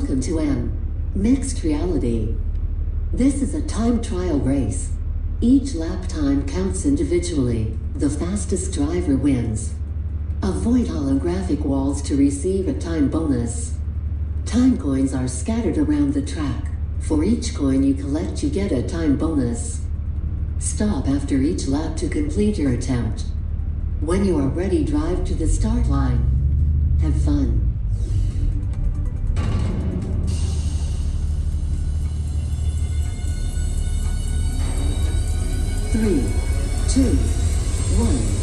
Welcome to M Mixed Reality. This is a time trial race. Each lap time counts individually. The fastest driver wins. Avoid holographic walls to receive a time bonus. Time coins are scattered around the track. For each coin you collect, you get a time bonus. Stop after each lap to complete your attempt. When you are ready, drive to the start line. Have fun. 3, 2, 1.